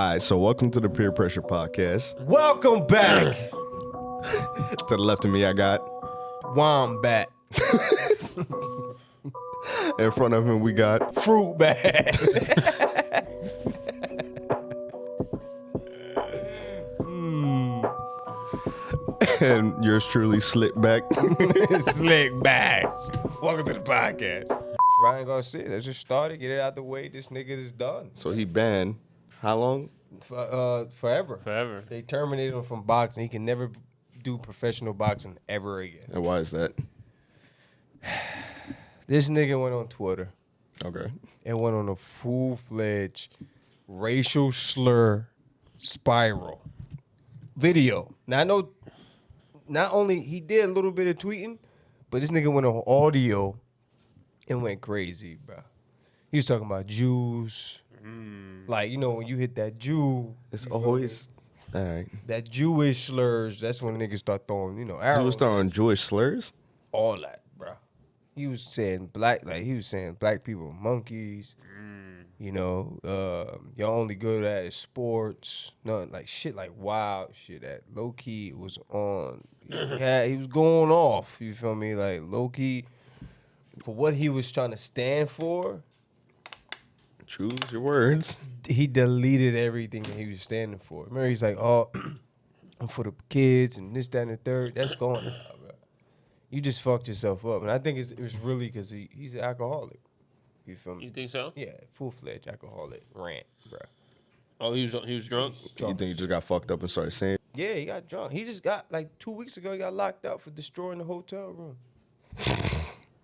right, so welcome to the Peer Pressure Podcast. Welcome back. To the left of me, I got. Wombat. In front of him, we got. Fruit bag. And yours truly, Slick Back. Slick bag. Welcome to the podcast. Ryan Garcia, let's just start it, get it out the way. This nigga is done. So he banned. How long? Forever. Forever. They terminated him from boxing. He can never do professional boxing ever again. And why is that? This nigga went on Twitter Okay. and went on a full-fledged racial slur spiral video. Now, I know not only he did a little bit of tweeting, but this nigga went on audio and went crazy, bro. He was talking about Jews. Like, you know, when you hit that Jew, It's always. All right. that Jewish slurs, that's when niggas start throwing, He arrows. was throwing Jewish slurs? All that, bro. He was saying black people are monkeys. You're only good at is sports. Nothing like shit, like wild shit that low key was on. He was going off. You feel me? Like low key for what he was trying to stand for. Choose your words. He deleted everything that he was standing for. Remember, he's like, "Oh, I'm for the kids and this, that, and the third." That's gone now, bro. You just fucked yourself up, and I think it was really because he's an alcoholic. You feel me? You think so? Yeah, full-fledged alcoholic rant, bro. Oh, he was drunk. You think he just got fucked up and started saying? Yeah, he got drunk. He just got, like, 2 weeks ago, he got locked up for destroying the hotel room.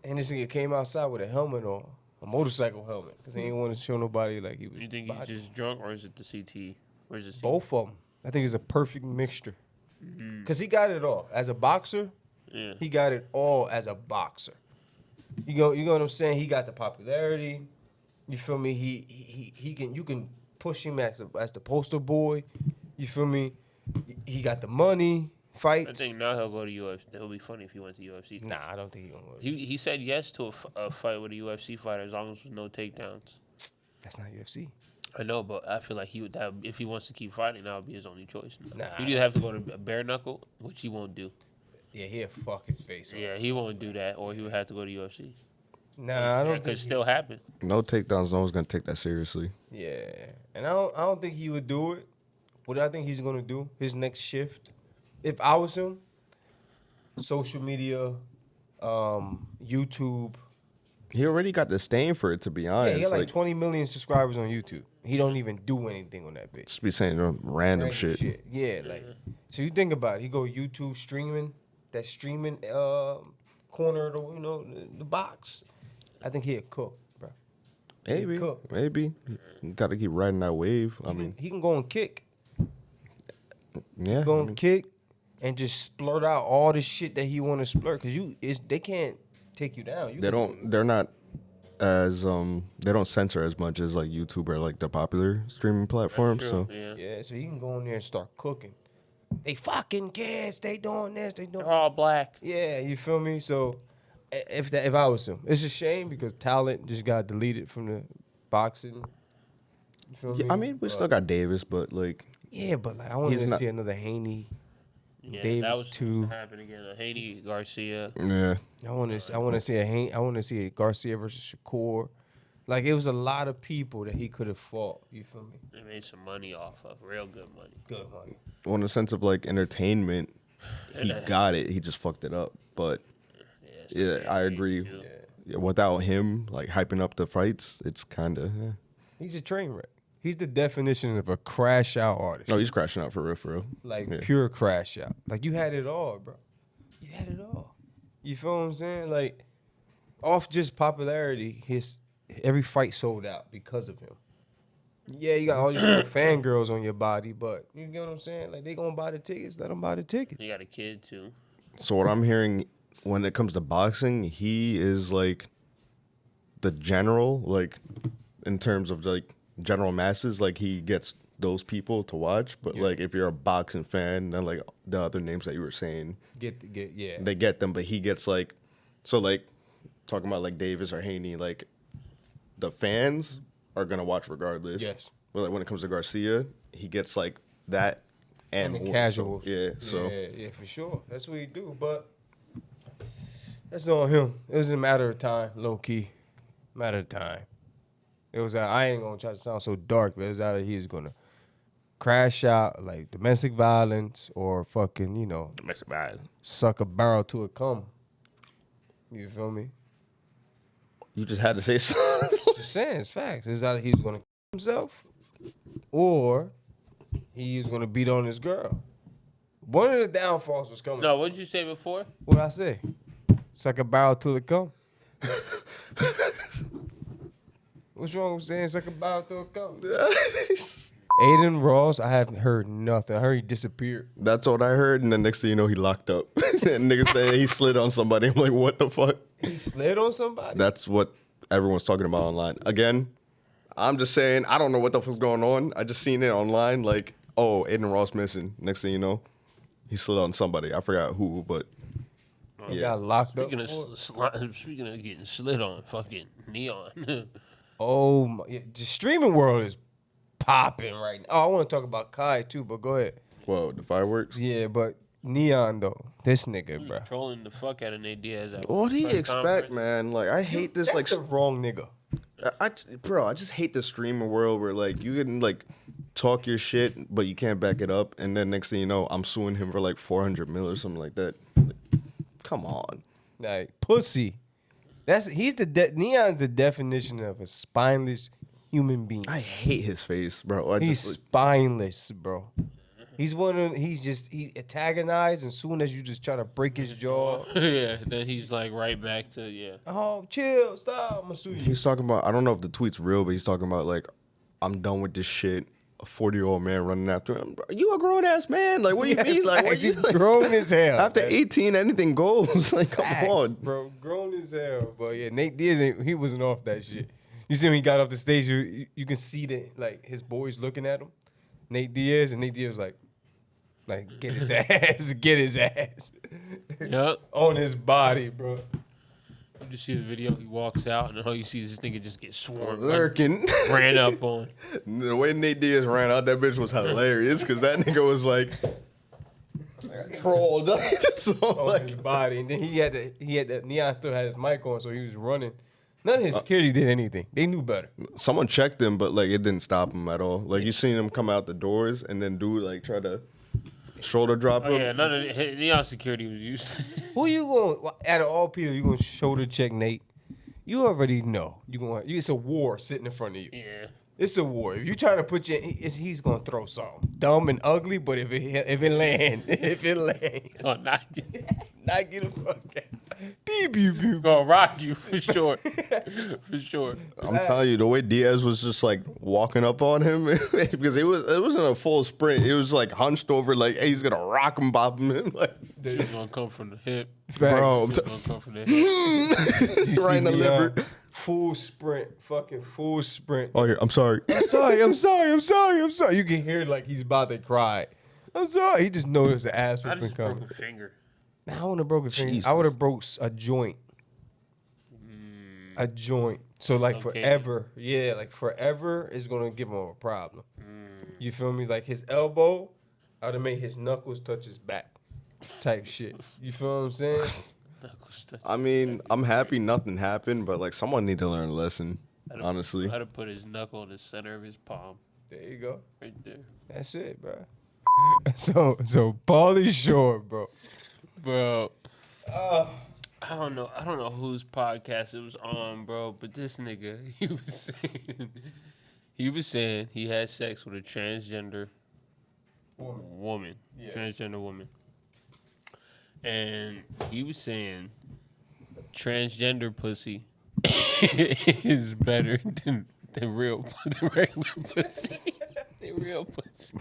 And this nigga came outside with a helmet on, a motorcycle helmet, because he didn't want to show nobody, like, he was You think body. he's just drunk, or is it the CT? Where's the CT? Both of them. I think it's a perfect mixture. Because he got it all. As a boxer, Yeah. he got it all as a boxer. You know what I'm saying? He got the popularity. You feel me? You can push him as the poster boy. You feel me? He got the money, fights. I think now he'll go to UFC. It'll be funny if he went to UFC. Nah, I don't think he gonna go. He said yes to a fight with a UFC fighter as long as there's no takedowns. That's not UFC. I know, but I feel like if he wants to keep fighting, that would be his only choice. Nah. He'd either have to go to bare knuckle, which he won't do. Yeah, he'll fuck his face up. Yeah, he won't do that, or he would have to go to UFC. Nah, I don't That think. could still happen. No takedowns. No one's going to take that seriously. Yeah, and I don't think he would do it. What I think he's gonna do, his next shift, if I was him, social media, YouTube. He already got the stain for it, to be Yeah, honest. he got like 20 million subscribers on YouTube. He don't even do anything on that bitch. Just be saying random shit. Yeah, like so you think about it. He go YouTube streaming, that streaming corner of the box. I think he'd cook, bro. Maybe. cook. Maybe. Got to keep riding that wave. He can go and kick. Yeah. Go and kick and just splurt out all the shit that he want to splurt because they can't take you down. They're not as they don't censor as much as like YouTube or like the popular streaming platforms. So Yeah. So he can go in there and start cooking. They fucking kids. They doing this. They doing. They're all black. Yeah, you feel me? So if I was him, it's a shame because talent just got deleted from the boxing. You feel yeah, me? I mean, we still got Davis, but like Yeah, but like I want He's to not- see another Haney. Yeah, Davis that was too. happen again. Haney Garcia. yeah. I want to see a Garcia versus Shakur. Like it was a lot of people that he could have fought. You feel me? They made some money off of real good money. Good money. Well, in the sense of like entertainment, he got it. He just fucked it up. But yeah, I agree. Yeah, without him like hyping up the fights, it's kind of. He's a train wreck. He's the definition of a crash out artist. No, he's crashing out for real, for real. Like Yeah. pure crash out. Like you had it all, bro. You had it all. You feel what I'm saying? Like off just popularity, every fight sold out because of him. Yeah, you got all these fangirls on your body, but you get what I'm saying? Like they gonna buy the tickets, let them buy the tickets. You got a kid too. So what I'm hearing when it comes to boxing, he is like the general, like in terms of like general masses, like he gets those people to watch. But like if you're a boxing fan, then like the other names that you were saying, Yeah. they get them. But he gets like, so like talking about like Davis or Haney, like the fans are gonna watch regardless. Yes. But like when it comes to Garcia, he gets like that and the more, casuals. So, yeah, so Yeah, for sure. That's what he do, but that's on him. It was a matter of time, low key. Matter of time. It was I ain't gonna try to sound so dark, but it was either he was gonna crash out like domestic violence or fucking, Domestic violence. suck a barrel to a cum. You feel me? you just had to say something. Just saying, it's facts. It was either he was gonna kill himself or he was gonna beat on his girl. One of the downfalls was coming. No, what did you say before? What I say? Suck a barrel till it come. What's wrong with saying suck a barrel till it come? Aiden Ross, I haven't heard nothing. I heard he disappeared. That's what I heard, and then next thing you know, he locked up. And niggas say he slid on somebody. I'm like, what the fuck? He slid on somebody? That's what everyone's talking about online. Again, I'm just saying, I don't know what the fuck's going on. I just seen it online, like, oh, Aiden Ross missing. Next thing you know, he slid on somebody. I forgot who, but He yeah. got locked Speaking up. of speaking of getting slid on, fucking Neon. Oh, my, yeah, the streaming world is popping right now. Oh, I want to talk about Kai too, but go ahead. Whoa, the fireworks? Yeah, but Neon though, this nigga, He bro. was trolling the fuck out of Nate Diaz. At What do you press expect, conference. man? Like, I hate this, That's like, the wrong nigga. I just hate the streaming world where, like, you can, like, talk your shit, but you can't back it up. And then next thing you know, I'm suing him for, like, 400 mil or something like that. Like, come on. Like pussy. Neon's the definition of a spineless human being. I hate his face, bro. He's spineless, bro. He antagonized, and soon as you just try to break his jaw, Yeah, then he's like right back to oh, chill, stop, I'm gonna sue you. He's talking about, I don't know if the tweet's real, but he's talking about, like, I'm done with this shit. A 40-year-old man running after him. Bro, you a grown-ass man. Like, what do you mean? Like, what you you like, grown as hell. after man. 18, anything goes. Like, come Facts, on. bro, grown as hell. But yeah, Nate Diaz, he wasn't off that shit. You see when he got off the stage, you can see that like his boys looking at him. Nate Diaz was like get his ass, get his ass Yep. on his body, bro. You just see the video. He walks out, and all you see is this nigga just get swarmed, Lurking. ran up on. The way Nate Diaz ran out, that bitch was hilarious because that nigga was like trolled. So, On like, his body, and then he had the Neon still had his mic on, so he was running. None of his security did anything. They knew better. someone checked him, but like it didn't stop him at all. Like you seen him come out the doors and then dude like try to shoulder drop Oh him. yeah, none of the Neon security was used. Who you going out of all people? You going to shoulder check Nate? You already know. It's a war sitting in front of you. Yeah. It's a war. If you try to put he's gonna throw something dumb and ugly. But if it land, Oh, not not get the fuck out. Pew pew pew. gonna rock you for sure. For sure. I'm telling you, the way Diaz was just like walking up on him because it wasn't a full sprint. It was like hunched over, like hey, he's gonna rock him, bop him, like Shit was gonna come from the hip. bro, I'm Shit gonna come from the hip. right in the liver. Full sprint, fucking full sprint. Oh yeah, I'm sorry. I'm sorry. You can hear like he's about to cry. I'm sorry. He just noticed the ass I whipping just broke coming. a finger. Nah, I wouldn't have broke a finger. Jesus. I would have broke a joint. A joint. So like Okay. forever. Yeah, like forever is gonna give him a problem. You feel me? Like his elbow, I would have made his knuckles touch his back. Type shit. You feel what I'm saying? I mean, I'm happy nothing happened, but like someone need to learn a lesson. Honestly, I'd have put his knuckle in the center of his palm, There you go. right there. That's it, bro. So Paulie Shore, bro. Bro. I don't know whose podcast it was on, bro, but this nigga, he was saying he had sex with a transgender woman. Yeah. Transgender woman. And he was saying transgender pussy is better than real than regular pussy. Than real pussy.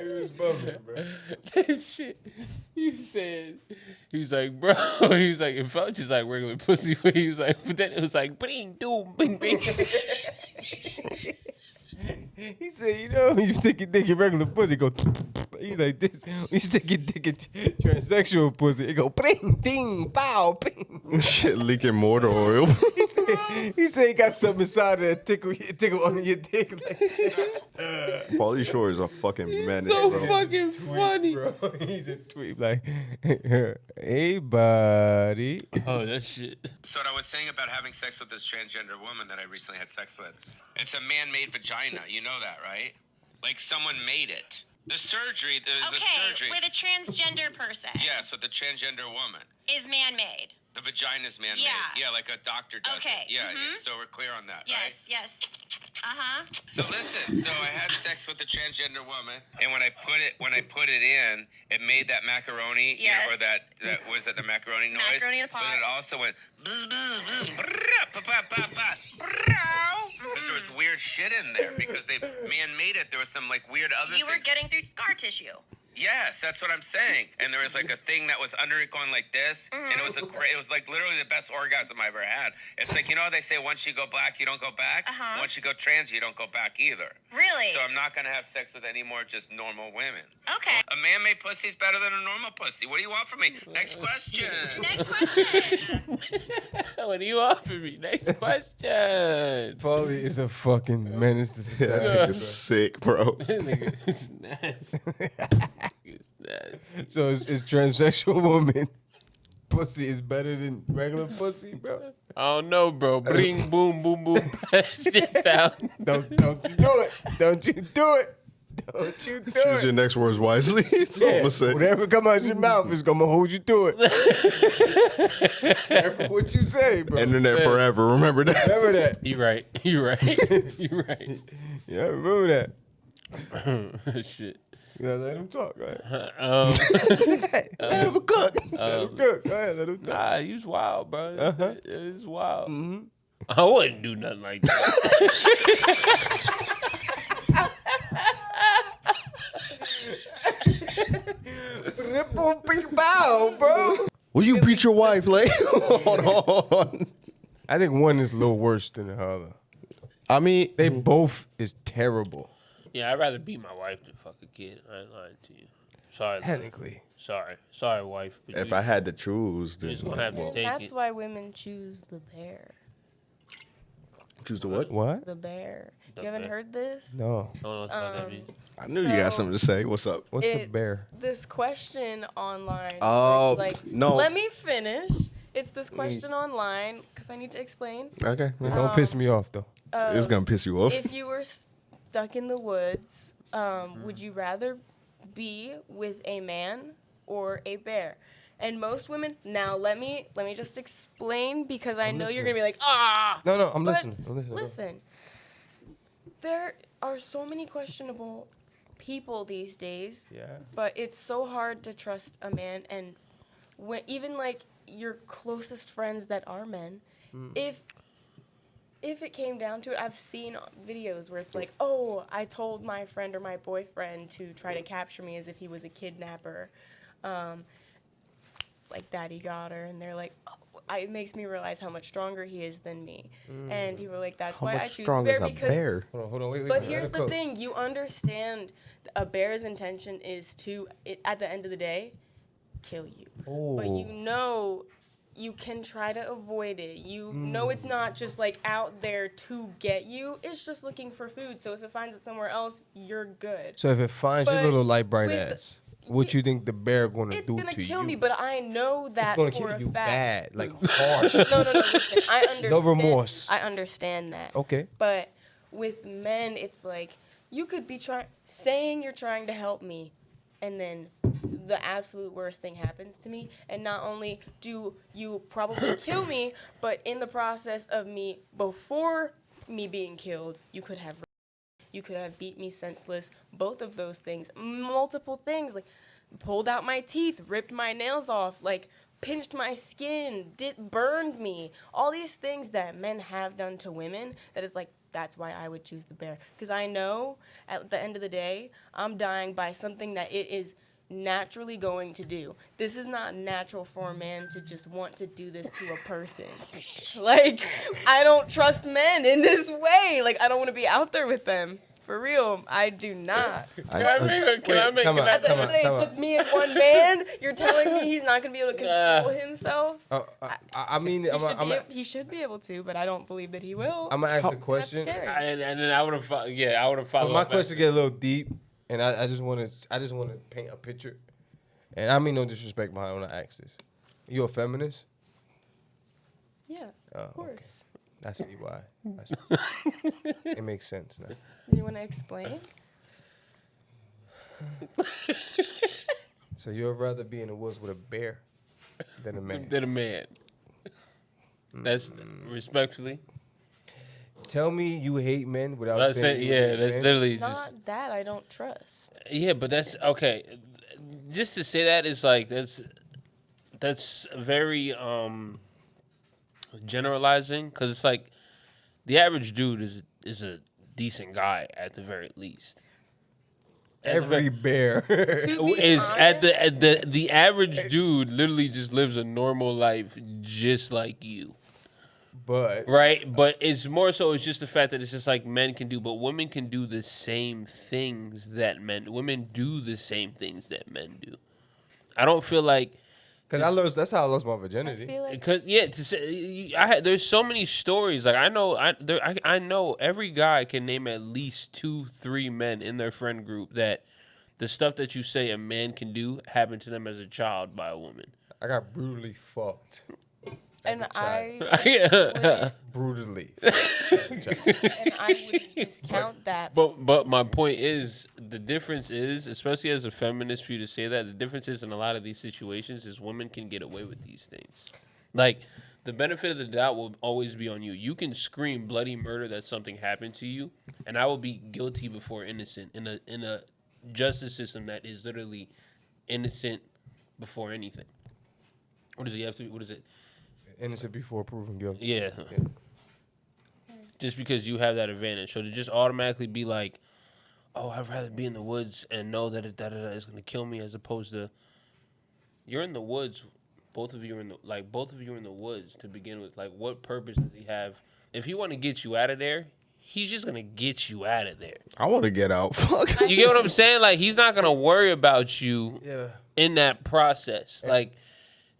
He was bumming, bro. That shit. He was like, bro. He was like, it felt just like regular pussy. But he was like, but then it was like, bing, doom, bing, bing. He said, you know, you stick your dick in regular pussy, go. He's like this. You stick your dick in transsexual pussy, it go bing, ding, pow, bing. shit leaking motor oil. He said, He said he got something inside there tickle under your dick. Like, Pauly Shore is a fucking menace, So bro. fucking funny. bro. He's a tweet like, hey, buddy. Oh, that shit. So what I was saying about having sex with this transgender woman that I recently had sex with, it's a man-made vagina. You know that, right? Like someone made it. The surgery, there's a surgery. With a transgender person. Yes, with the transgender woman. Is man-made. The vagina's man-made. Yeah. Yeah, like a doctor does Okay, it. Yeah, mhm. yeah, so we're clear on that, right? Yes. Uh-huh. So listen, so I had sex with a transgender woman, and when I put it in, it made that macaroni, Yes. or that was it the macaroni noise? Macaroni in a pot. But it also went bzz, bzz, bzz, brrrah, pa, pa, pa, pa, brrrah. Because there was weird shit in there because they man-made it. There was some like weird other You were things. getting through scar tissue. Yes, that's what I'm saying. And there was like a thing that was under it going like this, and it was it was like literally the best orgasm I ever had. It's like, you know how they say once you go black, you don't go back? Uh-huh. Once you go trans, you don't go back either. Really? So I'm not gonna have sex with any more just normal women. Okay. A man-made pussy's better than a normal pussy. What do you want from me? Next question. Next question. What do you offer me? Next question. Pauly is a fucking menace to That society. nigga's sick, bro. That nigga is nasty. It's nasty. So is transsexual woman pussy is better than regular pussy, bro? I don't know, bro. Bring, boom, boom, boom. Shit sound. Don't you do it. Don't you do it. Don't you do Choose your it. next words wisely. That's all I'm gonna say. Whatever come out your mouth is gonna hold you to it. Careful what you say, bro. Internet forever. Remember that. Remember that. You right. You right. You right. Yeah, remember that. Shit. You gotta let him talk, right? Let him cook. Good. Go ahead, let him talk. Nah, you was wild, bro. Uh-huh. It was wild. Mm-hmm. I wouldn't do nothing like that. Bow, bro. Will you beat your wife, Lay? Hold on. I think one is a little worse than the other. I mean, They both is terrible. Yeah, I'd rather beat my wife than fuck a kid. I ain't lying to you. Sorry. Technically. Sorry, wife. But if you I had to choose, just then gonna have to well, take That's it. why women choose the bear. choose the what? What? The bear. The You haven't bear. heard this? No. I don't know what the fuck that means. I knew you got So- something to say. What's up? What's the It's bear? this question online. where Oh, it's like, no. Let me finish. It's this question online because I need to explain. Okay. Don't piss me off though. It's gonna piss you off. If you were stuck in the woods, would you rather be with a man or a bear? And most women. Now let me just explain because I know you're gonna be like, ah. No, I'm But listening. I'm listening. Listen, there are so many questionable people these days, Yeah. but it's so hard to trust a man. And when even like your closest friends that are men, if it came down to it, I've seen videos where it's like, oh, I told my friend or my boyfriend to try to capture me as if he was a kidnapper. Like daddy got her, and they're like, oh, it makes me realize how much stronger he is than me. And people are like, that's How why I much choose strong is bear a because. bear? Hold on, wait. But let here's it the cook. thing: you understand a bear's intention is to, at the end of the day, kill you. But you know you can try to avoid it. You know it's not just like out there to get you. It's just looking for food. So if it finds it somewhere else, you're good. So if it finds your But little light bright with- ass, what you think the bear gonna It's do gonna to kill you? me, but I know that It's gonna for kill a you fact. bad, like harsh. No, listen. I understand. No remorse. I understand that. Okay. But with men, it's like you could be saying you're trying to help me, and then the absolute worst thing happens to me. And not only do you probably kill me, but in the process of me, before me being killed, you could have beat me senseless. Both of those things, multiple things, like pulled out my teeth, ripped my nails off, like pinched my skin, burned me. All these things that men have done to women, that is like, that's why I would choose the bear. Because I know at the end of the day, I'm dying by something that it is naturally going to do. This is not natural for a man to just want to do this to a person. Like, I don't trust men in this way. Like, I don't want to be out there with them. For real, I do not. Can I make? come on, At the end of the day, come it's on. just me and one man. You're telling me he's not gonna be able to control himself? I mean, He should be able to, but I don't believe that he will. I'm gonna ask a That's question. scary. And then I would have, I would have followed. But my up question after. get a little deep, and I just want to paint a picture. And I mean no disrespect behind when I ask this. You a feminist? Yeah, Oh, of course. I see why. It makes sense now. Do you want to explain? So you'd rather be in the woods with a bear than a man? Than a man. That's respectfully. Tell me you hate men without That's saying it. you Yeah, hate that's men. literally Not just. that I don't trust. Yeah, but that's okay. Just to say that is like that's very generalizing because it's like the average dude is a decent guy at the very least. Every bear. To be Is at honest, the average dude literally just lives a normal life just like you. But Right, but it's more so. It's just the fact that it's just like men can do, but women can do the same things that men. Women do the same things that men do. I don't feel like because that's how I lost my I virginity. feel like because to say there's so many stories. Like I know every guy can name at least 2-3 men in their friend group that the stuff that you say a man can do happened to them as a child by a woman. I got brutally fucked. As and a child. Yeah. Brutally. and I wouldn't discount that. But my point is the difference is, especially as a feminist for you to say that, the difference is in a lot of these situations is women can get away with these things. Like the benefit of the doubt will always be on you. You can scream bloody murder that something happened to you, and I will be guilty before innocent in a justice system that is literally innocent before anything. What is it? You have to. What is it? Innocent before proven guilty. Yeah. Just because you have that advantage. So to just automatically be like, oh, I'd rather be in the woods and know that it is going to kill me as opposed to you're in the woods. Both of you are in the woods to begin with. Like, what purpose does he have? If he want to get you out of there, he's just going to get you out of there. I want to get out. Fuck. You get what I'm saying? Like, he's not going to worry about you Yeah. in that process. Like,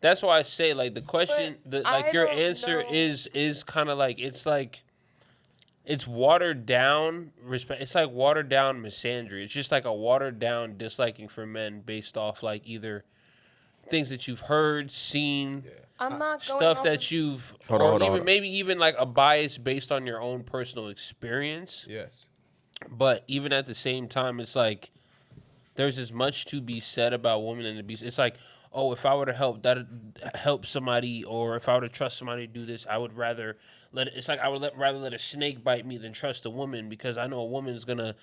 that's why I say, like, the question, I your don't answer know. is kind of like, it's watered down respect. It's like watered down misandry. It's just like a watered down disliking for men based off like either things that you've heard, seen, I'm not going stuff off that of, you've, Hold on, or hold on, even hold on. maybe even like a bias based on your own personal experience. Yes. But even at the same time, it's like there's as much to be said about women and abuse. It's like, oh, if I were to help somebody, or if I were to trust somebody to do this, I would rather it's like I would rather let a snake bite me than trust a woman because I know a woman is gonna,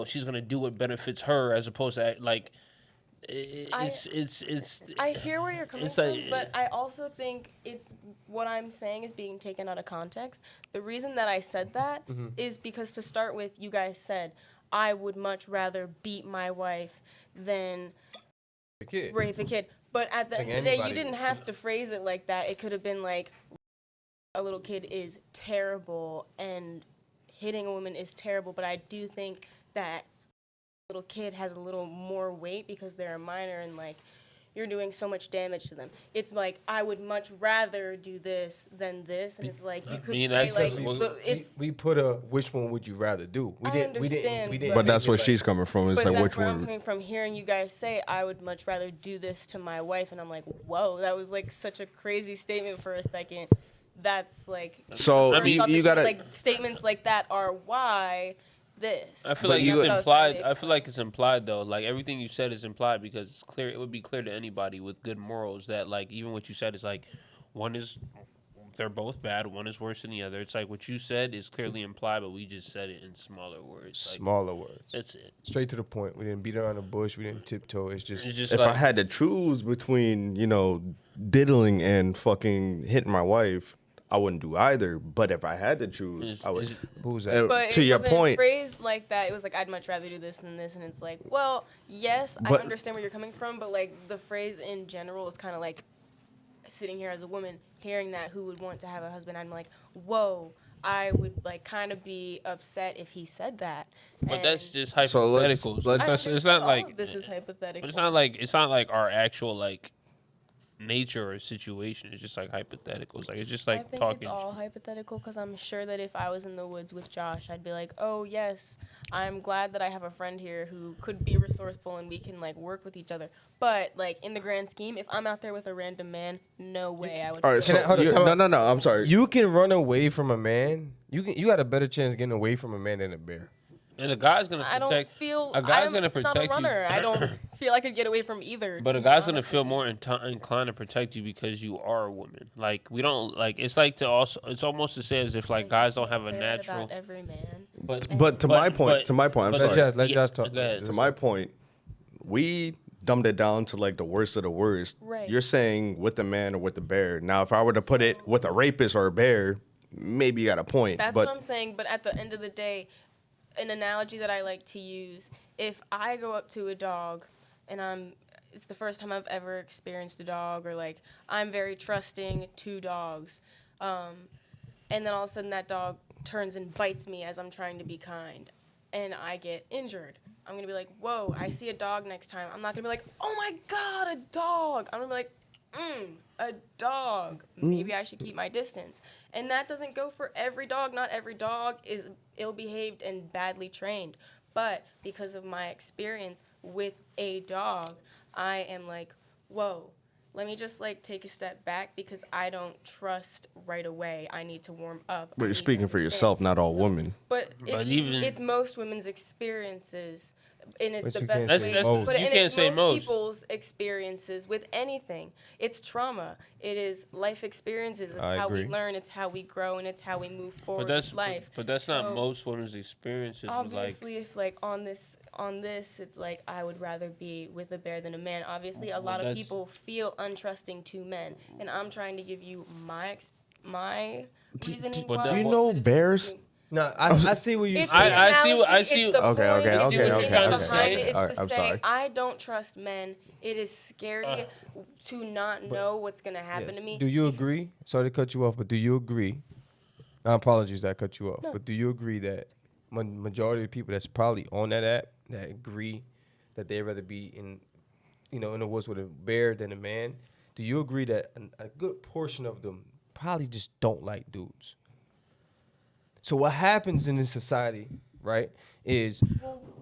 she's gonna do what benefits her as opposed to like, it's. I hear where you're coming It's from, like- but I also think it's what I'm saying is being taken out of context. The reason that I said that is because to start with, you guys said I would much rather beat my wife than The kid. rape a kid. But at the Think end of the day, you anybody didn't would. have to phrase it like that. It could have been like a little kid is terrible and hitting a woman is terrible. But I do think that a little kid has a little more weight because they're a minor and like you're doing so much damage to them. It's like I would much rather do this than this, and it's like you could mean, say that's like just- the- it's. We put a which one would you rather do? We I didn't. understand, We didn't. But that's make it where like- she's coming from. It's But like that's which where I'm one? coming from. Hearing you guys say, I would much rather do this to my wife, and I'm like, whoa, that was like such a crazy statement for a second. That's like. So I mean, thought you that gotta. like statements like that are why this. I feel But like you- it's That's what I was trying implied. to I feel like it's implied though. Like everything you said is implied because it's clear. It would be clear to anybody with good morals that like even what you said is like one is they're both bad. One is worse than the other. It's like what you said is clearly implied, but we just said it in smaller words. Like, Smaller words. that's it. Straight to the point. We didn't beat around the bush. We didn't tiptoe. It's just. It's just If like I had to choose between diddling and fucking hitting my wife, I wouldn't do either. But if I had to choose, I would. is- Who's that? But To it your wasn't point, phrased like that. It was like I'd much rather do this than this, and it's like, well, yes, I But- understand where you're coming from, but like the phrase in general is kind of like sitting here as a woman hearing that who would want to have a husband. I'm like, whoa, I would like kind of be upset if he said that. But that's And just So let's- hypotheticals. let's- I It's understand not all like of this is hypothetical. But it's not like our actual like nature or situation. It's just like hypotheticals. Like it's just I like think talking. it's all hypothetical because I'm sure that if I was in the woods with Josh, I'd be like, oh, yes, I'm glad that I have a friend here who could be resourceful and we can, like, work with each other. But, like, in the grand scheme, if I'm out there with a random man, no way I would. All right, so Can I- hold on, you- time out. no. I'm sorry. You can run away from a man. You got a better chance of getting away from a man than a bear. And a guy's gonna I don't protect. feel. A guy's I'm gonna not a protect you. runner. I don't feel I could get away from either. But to a be guy's gonna honest feel with you. more inclined to protect you because you are a woman. Like we don't like. It's like to also. It's almost to say as if like guys don't have a Say that natural. about every man. But to my point, I'm but- sorry. Let Josh talk. Go ahead. To my point, we dumbed it down to like the worst of the worst. Right. You're saying with the man or with the bear. Now, if I were to put it with a rapist or a bear, maybe you got a point. That's but what I'm saying. But at the end of the day, an analogy that I like to use: if I go up to a dog, and it's the first time I've ever experienced a dog, or like I'm very trusting to dogs, and then all of a sudden that dog turns and bites me as I'm trying to be kind, and I get injured. I'm gonna be like, whoa! I see a dog next time. I'm not gonna be like, oh my god, a dog. I'm gonna be like, a dog. Maybe I should keep my distance. And that doesn't go for every dog. Not every dog is ill-behaved and badly trained. But because of my experience with a dog, I am like, whoa, let me just like take a step back because I don't trust right away. I need to warm up. But I you're need to speaking for understand. yourself, not all women. But even- it's most women's experiences, and it's But the you best can't way say to most. put it. You And can't it's say most. people's experiences with anything. It's trauma. It is life experiences. It's I how we agree. learn. It's how we grow, and it's how we move forward But that's with life. But that's not So, most women's experiences. With like Obviously, if like on this, it's like I would rather be with a bear than a man. Obviously, a lot of that's- people feel untrusting to men, and I'm trying to give you my reasoning. but why that- Do you Well, know bears? No, I see what you. It's I- the I see analogy, what- I see- It's the Okay, point, okay, it's okay, the okay, meaning okay, behind okay. it. It's All right, to I'm say, sorry. I don't trust men. It is scary to not know what's gonna happen to me. Do you agree? Sorry to cut you off, but do you agree? Apologies that I cut you off, but do you agree that majority of people that's probably on that app that agree that they'd rather be in the woods with a bear than a man? Do you agree that a good portion of them probably just don't like dudes? So what happens in this society, right, is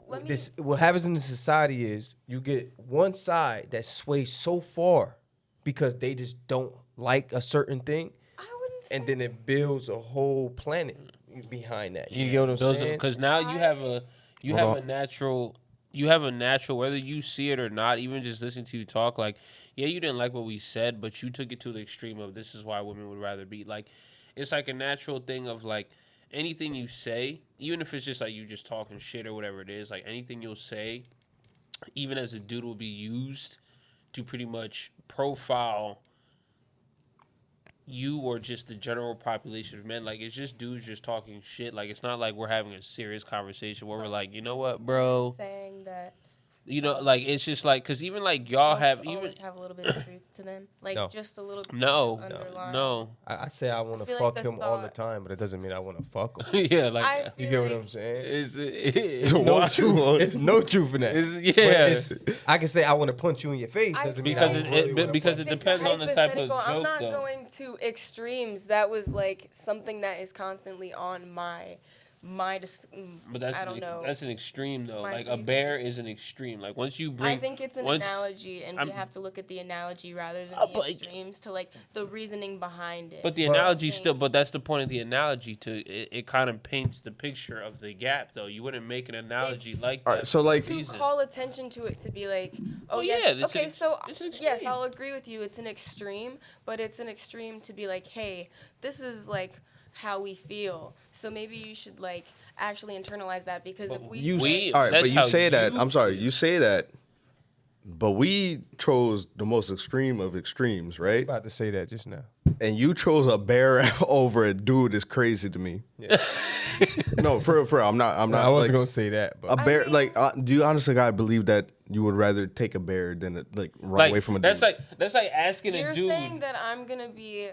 Let me. what happens in the society is you get one side that sways so far because they just don't like a certain thing, I wouldn't say. and then it builds a whole planet behind that. You get what I'm saying? Because now you have a Hold on. natural whether you see it or not, even just listening to you talk, like, yeah, you didn't like what we said, but you took it to the extreme of this is why women would rather be like, it's like a natural thing of like anything you say, even if it's just like you just talking shit or whatever it is, like anything you'll say, even as a dude, will be used to pretty much profile you or just the general population of men. Like, it's just dudes just talking shit. Like, it's not like we're having a serious conversation where we're like, you know what, bro? saying that You know, like, it's just like, because even like y'all jokes have even always have a little bit of truth to them, like No. just a little. no, underlying. no, I say I want to feel like fuck the him all the thought- time, but it doesn't mean I want to fuck him. yeah, like I You feel get what like I'm saying? it's No Why? truth. It's no truth in that. yeah. But I can say I want to punch you in your face. I Doesn't feel mean because I like- really it wanna because punch it you. It's depends a on the type of hypothetical. I'm joke not though. going to extremes. That was like something that is constantly on my But that's I don't know. that's an extreme though. My Like a favorite bear is- is an extreme. Like once you bring, I think it's an once- analogy, and I'm- we have to look at the analogy rather than the but- extremes to like the reasoning behind it. But the Well, analogy I still, think- but that's the point of the analogy. It kind of paints the picture of the gap, though. You wouldn't make an analogy It's- like that. All right, so like, to reason. call attention to it to be like, oh Well, yes, yeah, it's okay, an so it's an yes, extreme. I'll agree with you. It's an extreme, but it's an extreme to be like, hey, this is like how we feel. So maybe you should like actually internalize that because if we you- say- all right, that's but you how say that. you I'm sorry, feel. you say that, but we chose the most extreme of extremes, right? About to say that just now. And you chose a bear over a dude is crazy to me. Yeah. No, for real, I'm not. I'm No, not. I wasn't like, gonna say that, but a bear. mean- Like, do you honestly, guy, believe that you would rather take a bear than like run like away from a that's dude? like asking You're a dude. saying that I'm gonna be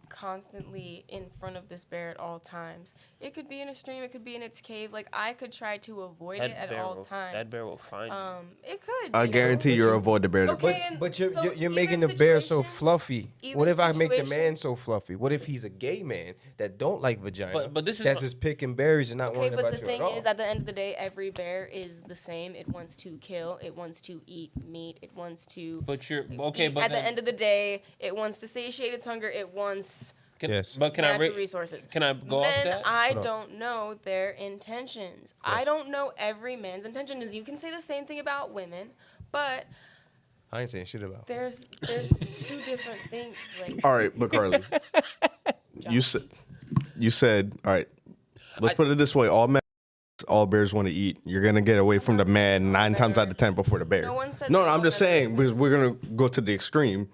constantly in front of this bear at all times. It could be in a stream, it could be in its cave. Like I could try to avoid it at all times. That bear will find you. It could. I guarantee you'll avoid the bear. Okay. But so you're making either the bear so situation- fluffy. either What if I make the situation- man so fluffy? What if he's a gay man that don't like vagina? But this is that's my- just picking berries and not Okay, worrying but about the you thing at all. is, at the end of the day, every bear is the same. It wants to kill. It wants to eat meat. It wants to. But you're okay. eat. But At then, the end of the day, it wants to satiate its hunger. It wants Yes. But can I natural resources. Can I go off Men, that? I Hold on. don't know their intentions. I Yes. don't know every man's intentions. You can say the same thing about women, but I ain't saying shit about. there's two different things. Like All right, but Carly, you said all right. Let's put it this way: all bears want to eat. You're gonna get away from the man 9 times out of 10 before the bear. No one said No, that I'm all just bears saying are because we're gonna go to the extreme.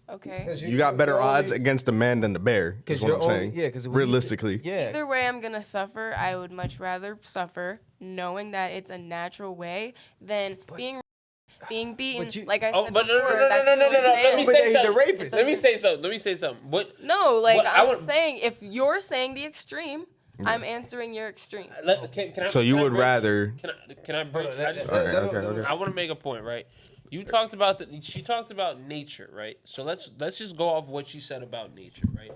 okay. You got better odds against the man than the bear. Is what I'm saying. Yeah, because realistically, yeah. Either way, I'm gonna suffer. I would much rather suffer knowing that it's a natural way than being beaten. but you- Like I Oh, said but no, before, no, no, that's no, no, no, still no. Let saying- me But say he's a something. rapist. Let me say something. Let me say something. What? No, like What I I'm would- saying, if you're saying the extreme, I'm answering your extreme. Can I, so you can I would break- rather. Can I break? Hold on, I just- All right, okay. I want to make a point, right? You talked about she talked about nature, right? So let's just go off what she said about nature, right?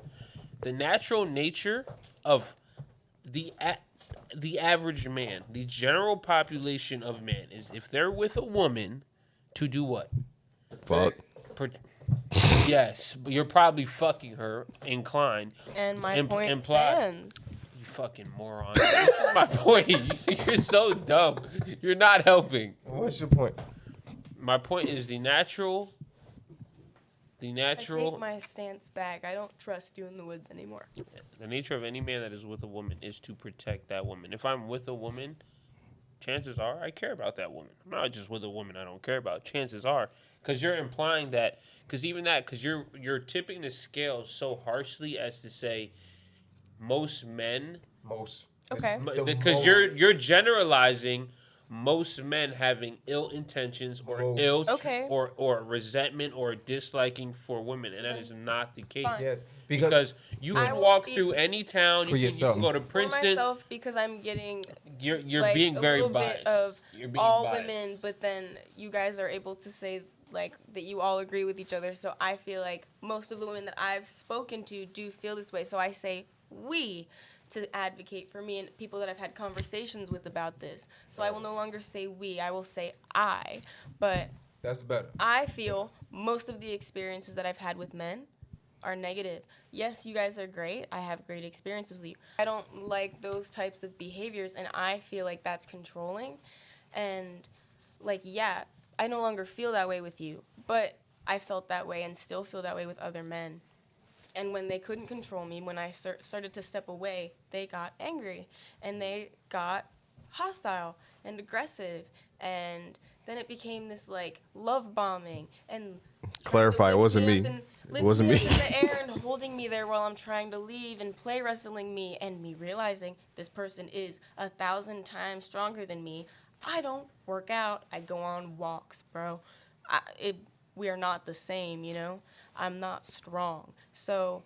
The natural nature of the average man, the general population of man is if they're with a woman to do what? Fuck. Per- yes, but you're probably fucking her inclined. And my Imp- point imply- stands. You fucking moron. This is my point. You're so dumb. You're not helping. What's your point? My point is the natural. I take my stance back. I don't trust you in the woods anymore. The nature of any man that is with a woman is to protect that woman. If I'm with a woman, chances are I care about that woman. I'm not just with a woman I don't care about. Chances are, because you're implying that, because you're tipping the scale so harshly as to say most men. Most. Okay. Because you're generalizing most men having ill intentions or Most. Okay. or resentment or disliking for women, and that is not the case. Fine. Yes, Because you I can will walk speak through any town. for You yourself. can go to For Princeton. myself, because I'm getting You're like, being very a little biased. bit of You're being all biased. women, but then you guys are able to say like that you all agree with each other. So I feel like most of the women that I've spoken to do feel this way. So I say we to advocate for me and people that I've had conversations with about this. So I will no longer say we. I will say I. But That's better. I feel most of the experiences that I've had with men are negative. Yes, you guys are great. I have great experiences with you. I don't like those types of behaviors, and I feel like that's controlling. And, like, yeah, I no longer feel that way with you, but I felt that way and still feel that way with other men. And when they couldn't control me, when I started to step away, they got angry and they got hostile and aggressive. And then it became this like love bombing and Clarify, it wasn't me. It wasn't me. Up in the air and holding me there while I'm trying to leave and play wrestling me, and me realizing this person is 1,000 times stronger than me. I don't work out. I go on walks, bro. We are not the same, you know? I'm not strong. So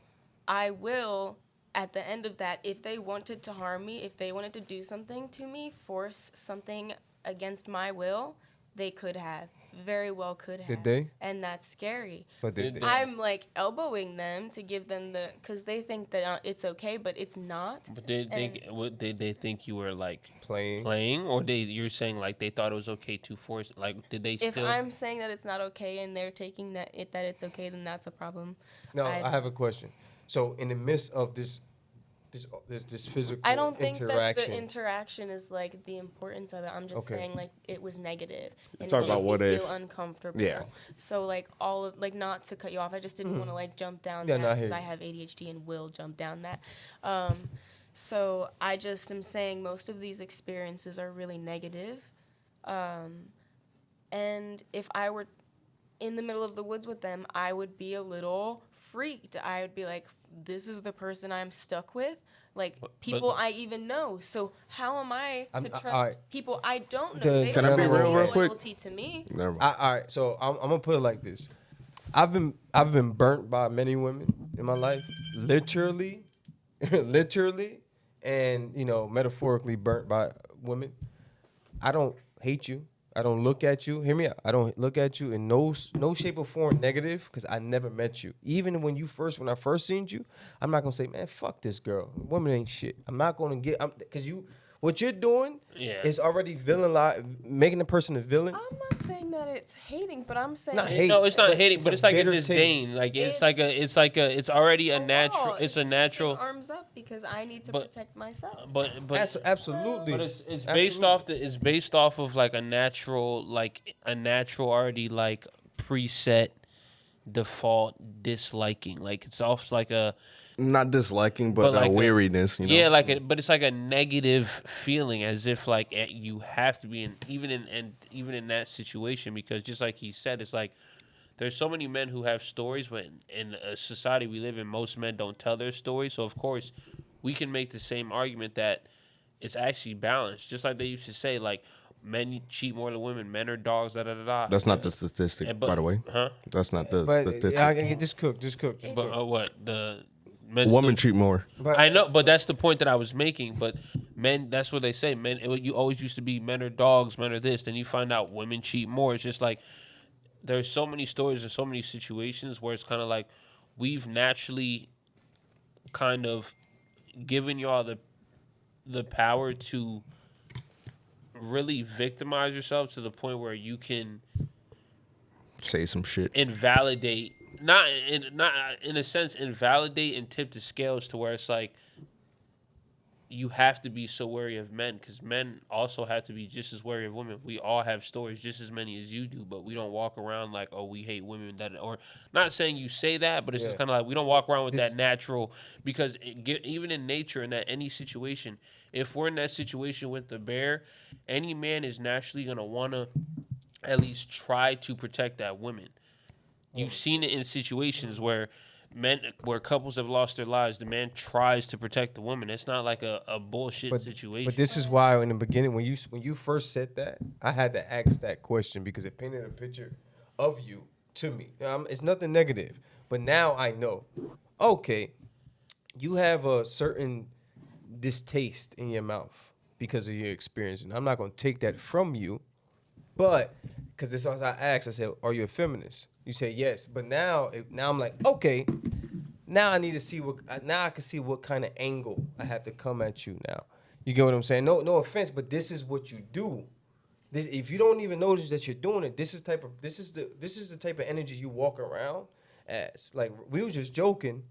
I will, at the end of that, if they wanted to harm me, if they wanted to do something to me, force something against my will, they could have. Very well could have. Did they? And that's scary. But Did they? I'm like elbowing them to give them because they think that it's okay, but it's not. But did they think you were like playing. or you're saying like they thought it was okay to force? Like, did they If still? I'm saying that it's not okay and they're taking that it's okay, then that's a problem. Now I have a question. So in the midst of this physical I don't think that interaction, the interaction is like the importance of it. I'm just Okay. saying like it was negative. And talk it about made what me if. feel uncomfortable. Yeah. So like all of like not to cut you off. I just didn't want to like jump down Yeah, no, I that hear because I you. have ADHD and will jump down that. So I just am saying most of these experiences are really negative. And if I were in the middle of the woods with them, I would be a little freaked. I would be like, this is the person I'm stuck with. Like, people I even know. So how am I to trust alright. people I don't know? The- They Can don't I be have real, any real quick? loyalty to me. Never mind. all right. So I'm gonna put it like this: I've been burnt by many women in my life, literally, literally, and metaphorically burnt by women. I don't hate you. I don't look at you. Hear me out. I don't look at you in no shape or form negative because I never met you. Even when I first seen you, I'm not gonna say, man, fuck this girl. Woman ain't shit. I'm not gonna because what you're doing is already making the person a villain. I'm not saying that it's hating, but I'm saying Not hate. No, it's not but hating, it's but a it's like a bitter disdain. taste. Like it's already a natural. overall, It's a taking natural. arms up because I need to But- protect myself. But Absolutely. But it's based off of like a natural already like preset default disliking. Like it's off like a Not disliking, but, But like a- weariness. You know. yeah, but it's like a negative feeling, as if like you have to be even in that situation, because just like he said, it's like there's so many men who have stories, but in a society we live in, most men don't tell their stories. So of course, we can make the same argument that it's actually balanced, just like they used to say, like men cheat more than women, men are dogs, da da da da. That's not the statistic, by the way. Huh? That's not the But statistic. yeah, I can just cook. But what the men? Women cheat more. But I know, but that's the point that I was making. But men, that's what they say. Men, you always used to be men are dogs, men are this. Then you find out women cheat more. It's just like there's so many stories and so many situations where it's kind of like we've naturally kind of given y'all the power to really victimize yourself to the point where you can Say some shit. invalidate, not in a sense invalidate and tip the scales to where it's like you have to be so wary of men, because men also have to be just as wary of women. We all have stories just as many as you do, but we don't walk around like, oh, we hate women. That, or not saying you say that, but it's just kind of like we don't walk around with that natural, because even in nature, in that any situation, if we're in that situation with the bear, any man is naturally gonna want to at least try to protect that woman. You've seen it in situations where couples have lost their lives, the man tries to protect the woman. It's not like a bullshit situation. But this is why in the beginning, when you first said that, I had to ask that question because it painted a picture of you to me. It's nothing negative, but now I know. Okay, you have a certain distaste in your mouth because of your experience, and I'm not gonna take that from you. But because this was I asked, I said, "Are you a feminist?" You say yes, but now I'm like, okay, now I need to see now I can see what kind of angle I have to come at you now. You get what I'm saying? No offense, but this is what you do. If you don't even notice that you're doing it, this is the type of energy you walk around as. Like we was just joking,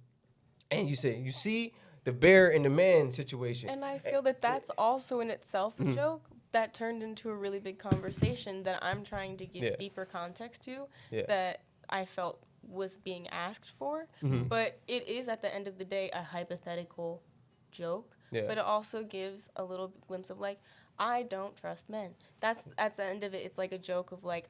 and you say, you see the bear and the man situation. And I feel that that's also in itself a joke that turned into a really big conversation that I'm trying to give deeper context to that I felt was being asked for. But it is, at the end of the day, a hypothetical joke. But it also gives a little glimpse of like, I don't trust men. That's at the end of it. It's like a joke of like,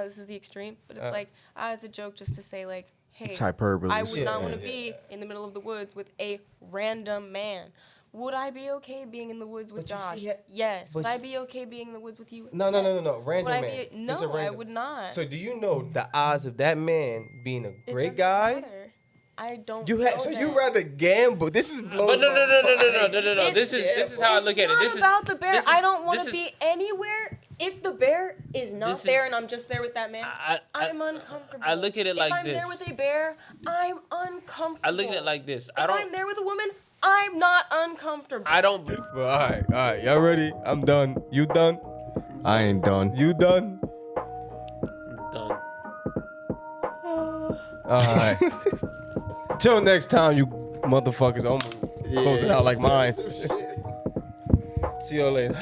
this is the extreme. But it's like, it's a joke just to say like, hey, It's hyperbole. I would not want to be in the middle of the woods with a random man. Would I be okay being in the woods with Josh? Yes. Would I be okay being in the woods with you? No. Random Would I man. be? No, I would not. So do you know the odds of that man being a It great doesn't guy? matter. I don't. You know so that. you rather gamble? This is blowing. But no. It's- This is how I look at it. It's not about the bear. I don't want this to is- be anywhere. If the bear is not This is- there and I'm just there with that man, I- I'm uncomfortable. I look at it like if I'm this. there with a bear, I'm uncomfortable. I look at it like this. If I'm there with a woman, I'm not uncomfortable. I don't. Well, all right. Y'all ready? I'm done. You done? I ain't done. You done? Done. All right. Till next time, you motherfuckers. I'm gonna close it out like mine. See y'all later.